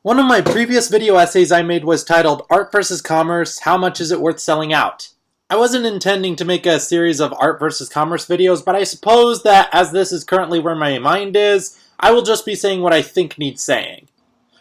One of my previous video essays I made was titled Art vs. Commerce, How Much Is It Worth Selling Out? I wasn't intending to make a series of art versus commerce videos, but I suppose that as this is currently where my mind is, I will just be saying what I think needs saying.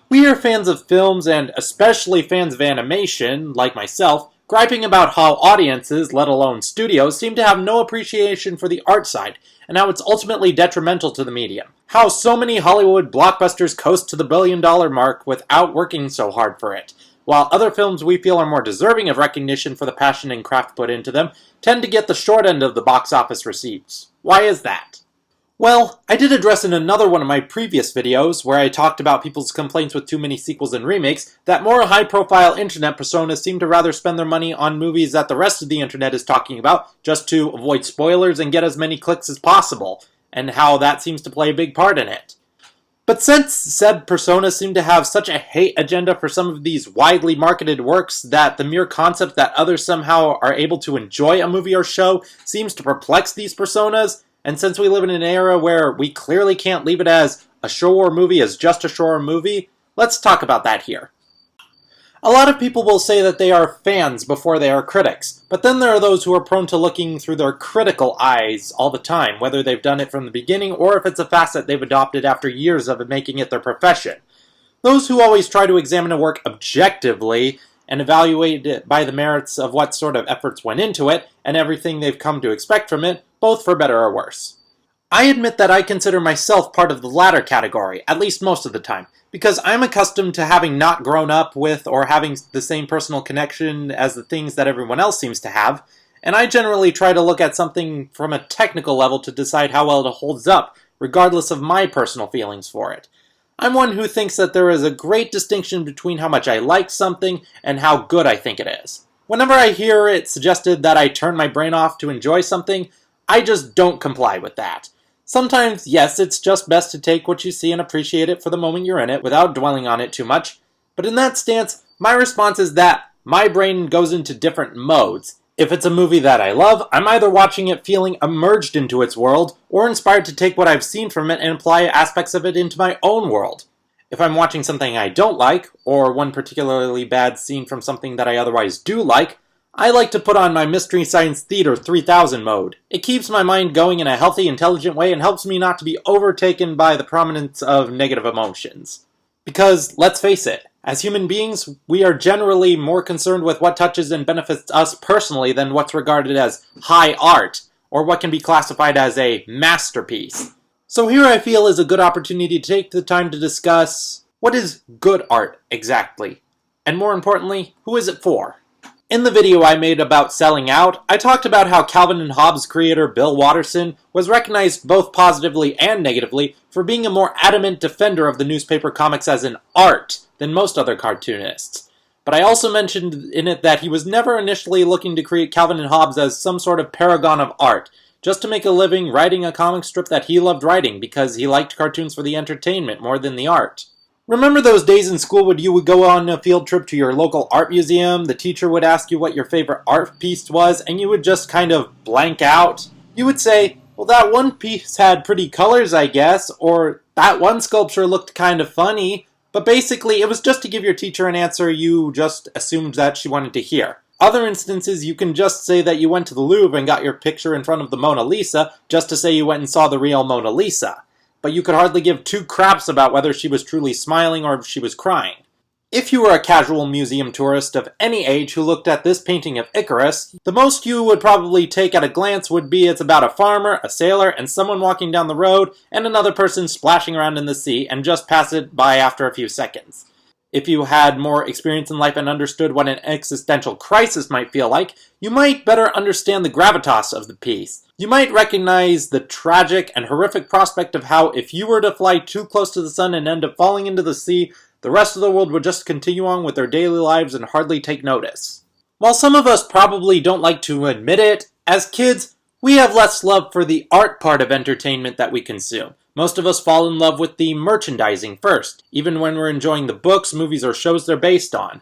We are fans of films, and especially fans of animation, like myself, griping about how audiences, let alone studios, seem to have no appreciation for the art side, and how it's ultimately detrimental to the medium. How so many Hollywood blockbusters coast to the billion-dollar mark without working so hard for it, while other films we feel are more deserving of recognition for the passion and craft put into them tend to get the short end of the box office receipts. Why is that? Well, I did address in another one of my previous videos, where I talked about people's complaints with too many sequels and remakes, that more high-profile internet personas seem to rather spend their money on movies that the rest of the internet is talking about, just to avoid spoilers and get as many clicks as possible, and how that seems to play a big part in it. But since said personas seem to have such a hate agenda for some of these widely marketed works that the mere concept that others somehow are able to enjoy a movie or show seems to perplex these personas, and since we live in an era where we clearly can't leave it as a show or movie as just a show or movie, let's talk about that here. A lot of people will say that they are fans before they are critics, but then there are those who are prone to looking through their critical eyes all the time, whether they've done it from the beginning or if it's a facet they've adopted after years of making it their profession. Those who always try to examine a work objectively and evaluate it by the merits of what sort of efforts went into it and everything they've come to expect from it, both for better or worse. I admit that I consider myself part of the latter category, at least most of the time, because I'm accustomed to having not grown up with or having the same personal connection as the things that everyone else seems to have, and I generally try to look at something from a technical level to decide how well it holds up, regardless of my personal feelings for it. I'm one who thinks that there is a great distinction between how much I like something and how good I think it is. Whenever I hear it suggested that I turn my brain off to enjoy something, I just don't comply with that. Sometimes, yes, it's just best to take what you see and appreciate it for the moment you're in it without dwelling on it too much, but in that stance, my response is that my brain goes into different modes. If it's a movie that I love, I'm either watching it feeling immersed into its world, or inspired to take what I've seen from it and apply aspects of it into my own world. If I'm watching something I don't like, or one particularly bad scene from something that I otherwise do like, I like to put on my Mystery Science Theater 3000 mode. It keeps my mind going in a healthy, intelligent way and helps me not to be overtaken by the prominence of negative emotions. Because, let's face it, as human beings, we are generally more concerned with what touches and benefits us personally than what's regarded as high art, or what can be classified as a masterpiece. So here I feel is a good opportunity to take the time to discuss what is good art exactly, and more importantly, who is it for? In the video I made about selling out, I talked about how Calvin and Hobbes creator Bill Watterson was recognized both positively and negatively for being a more adamant defender of the newspaper comics as an art than most other cartoonists. But I also mentioned in it that he was never initially looking to create Calvin and Hobbes as some sort of paragon of art, just to make a living writing a comic strip that he loved writing because he liked cartoons for the entertainment more than the art. Remember those days in school when you would go on a field trip to your local art museum, the teacher would ask you what your favorite art piece was, and you would just kind of blank out? You would say, well, that one piece had pretty colors, I guess, or that one sculpture looked kind of funny, but basically it was just to give your teacher an answer you just assumed that she wanted to hear. Other instances, you can just say that you went to the Louvre and got your picture in front of the Mona Lisa just to say you went and saw the real Mona Lisa. But you could hardly give two craps about whether she was truly smiling or if she was crying. If you were a casual museum tourist of any age who looked at this painting of Icarus, the most you would probably take at a glance would be it's about a farmer, a sailor, and someone walking down the road, and another person splashing around in the sea, and just pass it by after a few seconds. If you had more experience in life and understood what an existential crisis might feel like, you might better understand the gravitas of the piece. You might recognize the tragic and horrific prospect of how if you were to fly too close to the sun and end up falling into the sea, the rest of the world would just continue on with their daily lives and hardly take notice. While some of us probably don't like to admit it, as kids, we have less love for the art part of entertainment that we consume. Most of us fall in love with the merchandising first, even when we're enjoying the books, movies, or shows they're based on.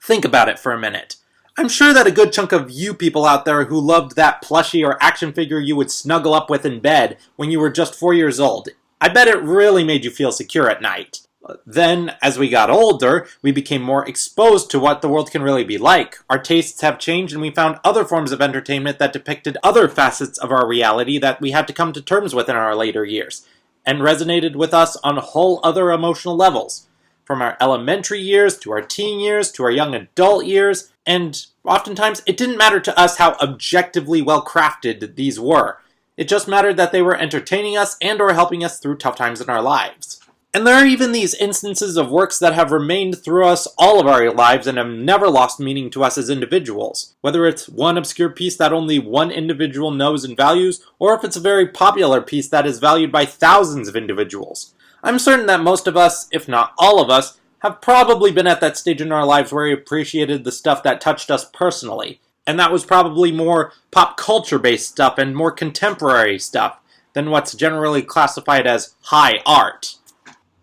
Think about it for a minute. I'm sure that a good chunk of you people out there who loved that plushie or action figure you would snuggle up with in bed when you were just 4 years old, I bet it really made you feel secure at night. Then, as we got older, we became more exposed to what the world can really be like. Our tastes have changed and we found other forms of entertainment that depicted other facets of our reality that we had to come to terms with in our later years, and resonated with us on whole other emotional levels. From our elementary years, to our teen years, to our young adult years, and oftentimes it didn't matter to us how objectively well crafted these were. It just mattered that they were entertaining us and or helping us through tough times in our lives. And there are even these instances of works that have remained through us all of our lives and have never lost meaning to us as individuals. Whether it's one obscure piece that only one individual knows and values, or if it's a very popular piece that is valued by thousands of individuals. I'm certain that most of us, if not all of us, have probably been at that stage in our lives where we appreciated the stuff that touched us personally. And that was probably more pop culture based stuff and more contemporary stuff than what's generally classified as high art.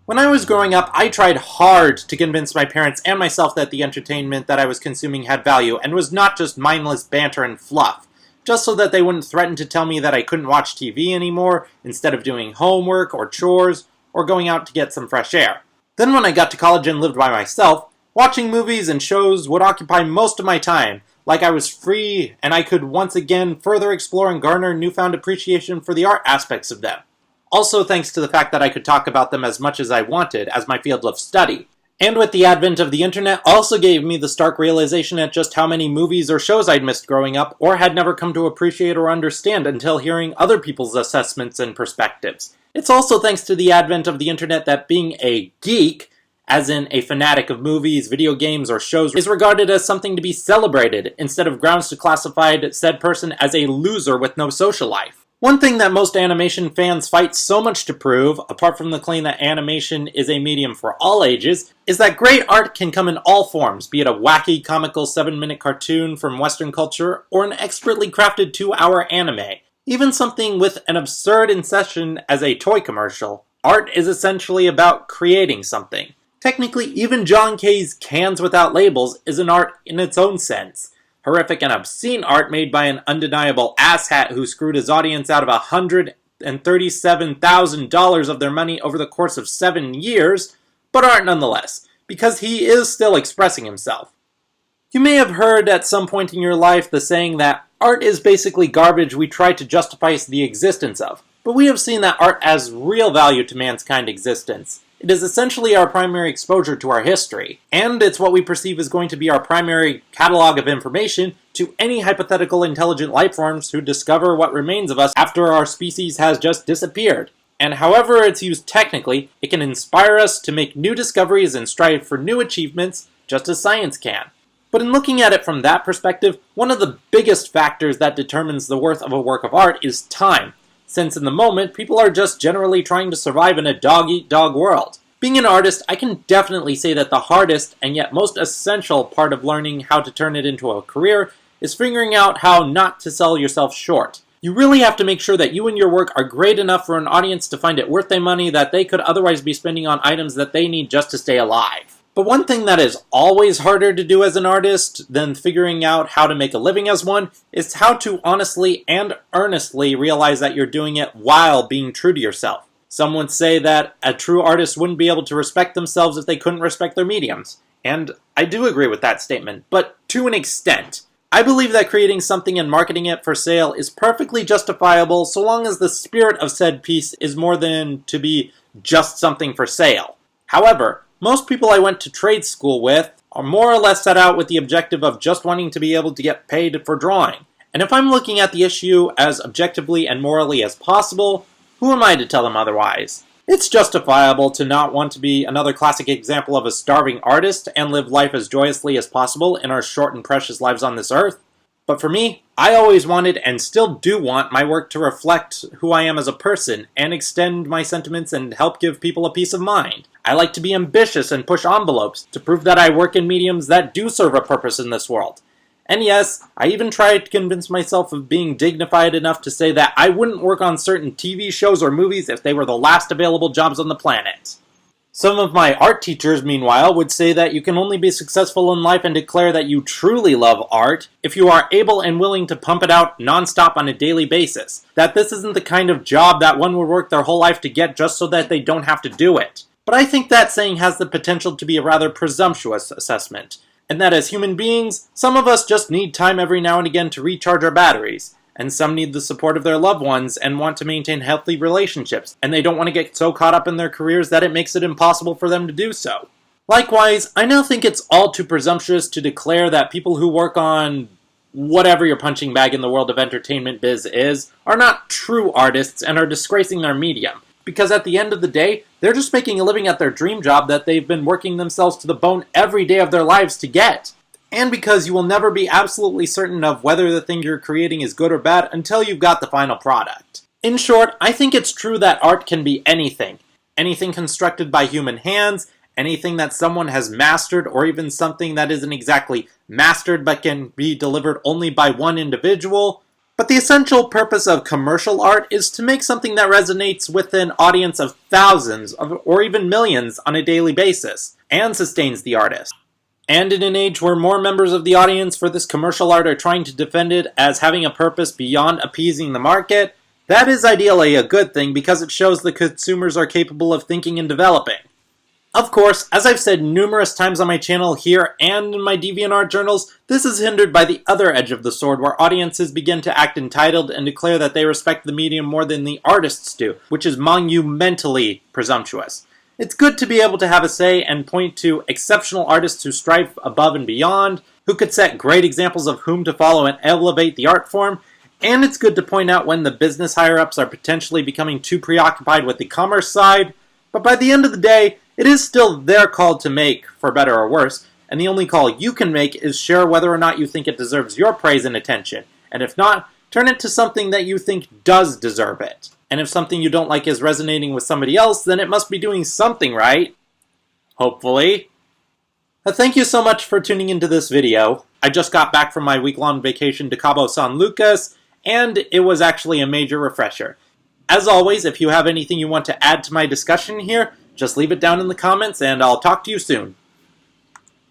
When I was growing up, I tried hard to convince my parents and myself that the entertainment that I was consuming had value and was not just mindless banter and fluff, just so that they wouldn't threaten to tell me that I couldn't watch TV anymore instead of doing homework or chores or going out to get some fresh air. Then when I got to college and lived by myself, watching movies and shows would occupy most of my time, like I was free and I could once again further explore and garner newfound appreciation for the art aspects of them. Also thanks to the fact that I could talk about them as much as I wanted as my field of study. And with the advent of the internet also gave me the stark realization at just how many movies or shows I'd missed growing up or had never come to appreciate or understand until hearing other people's assessments and perspectives. It's also thanks to the advent of the internet that being a geek, as in a fanatic of movies, video games, or shows, is regarded as something to be celebrated instead of grounds to classify said person as a loser with no social life. One thing that most animation fans fight so much to prove, apart from the claim that animation is a medium for all ages, is that great art can come in all forms, be it a wacky, comical 7-minute cartoon from Western culture, or an expertly crafted 2-hour anime. Even something with an absurd inception as a toy commercial. Art is essentially about creating something. Technically, even John K's Cans Without Labels is an art in its own sense. Horrific and obscene art made by an undeniable asshat who screwed his audience out of $137,000 of their money over the course of 7 years, but art nonetheless, because he is still expressing himself. You may have heard at some point in your life the saying that art is basically garbage we try to justify the existence of, but we have seen that art has real value to mankind's existence. It is essentially our primary exposure to our history, and it's what we perceive as going to be our primary catalog of information to any hypothetical intelligent life forms who discover what remains of us after our species has just disappeared. And however it's used technically, it can inspire us to make new discoveries and strive for new achievements, just as science can. But in looking at it from that perspective, one of the biggest factors that determines the worth of a work of art is time. Since in the moment, people are just generally trying to survive in a dog-eat-dog world. Being an artist, I can definitely say that the hardest and yet most essential part of learning how to turn it into a career is figuring out how not to sell yourself short. You really have to make sure that you and your work are great enough for an audience to find it worth their money that they could otherwise be spending on items that they need just to stay alive. But one thing that is always harder to do as an artist than figuring out how to make a living as one is how to honestly and earnestly realize that you're doing it while being true to yourself. Some would say that a true artist wouldn't be able to respect themselves if they couldn't respect their mediums. And I do agree with that statement, but to an extent. I believe that creating something and marketing it for sale is perfectly justifiable so long as the spirit of said piece is more than to be just something for sale. However, most people I went to trade school with are more or less set out with the objective of just wanting to be able to get paid for drawing. And if I'm looking at the issue as objectively and morally as possible, who am I to tell them otherwise? It's justifiable to not want to be another classic example of a starving artist and live life as joyously as possible in our short and precious lives on this earth. But for me, I always wanted and still do want my work to reflect who I am as a person and extend my sentiments and help give people a peace of mind. I like to be ambitious and push envelopes to prove that I work in mediums that do serve a purpose in this world. And yes, I even tried to convince myself of being dignified enough to say that I wouldn't work on certain TV shows or movies if they were the last available jobs on the planet. Some of my art teachers, meanwhile, would say that you can only be successful in life and declare that you truly love art if you are able and willing to pump it out nonstop on a daily basis. That this isn't the kind of job that one would work their whole life to get just so that they don't have to do it. But I think that saying has the potential to be a rather presumptuous assessment, and that as human beings, some of us just need time every now and again to recharge our batteries, and some need the support of their loved ones and want to maintain healthy relationships, and they don't want to get so caught up in their careers that it makes it impossible for them to do so. Likewise, I now think it's all too presumptuous to declare that people who work on whatever your punching bag in the world of entertainment biz is are not true artists and are disgracing their medium. Because at the end of the day, they're just making a living at their dream job that they've been working themselves to the bone every day of their lives to get. And because you will never be absolutely certain of whether the thing you're creating is good or bad until you've got the final product. In short, I think it's true that art can be anything. Anything constructed by human hands, anything that someone has mastered, or even something that isn't exactly mastered but can be delivered only by one individual. But the essential purpose of commercial art is to make something that resonates with an audience of thousands or even millions on a daily basis, and sustains the artist. And in an age where more members of the audience for this commercial art are trying to defend it as having a purpose beyond appeasing the market, that is ideally a good thing because it shows the consumers are capable of thinking and developing. Of course, as I've said numerous times on my channel here and in my DeviantArt journals, this is hindered by the other edge of the sword where audiences begin to act entitled and declare that they respect the medium more than the artists do, which is monumentally presumptuous. It's good to be able to have a say and point to exceptional artists who strive above and beyond, who could set great examples of whom to follow and elevate the art form, and it's good to point out when the business higher-ups are potentially becoming too preoccupied with the commerce side, but by the end of the day, it is still their call to make, for better or worse, and the only call you can make is share whether or not you think it deserves your praise and attention, and if not, turn it to something that you think does deserve it. And if something you don't like is resonating with somebody else, then it must be doing something right. Hopefully. Thank you so much for tuning into this video. I just got back from my week-long vacation to Cabo San Lucas, and it was actually a major refresher. As always, if you have anything you want to add to my discussion here, just leave it down in the comments and I'll talk to you soon.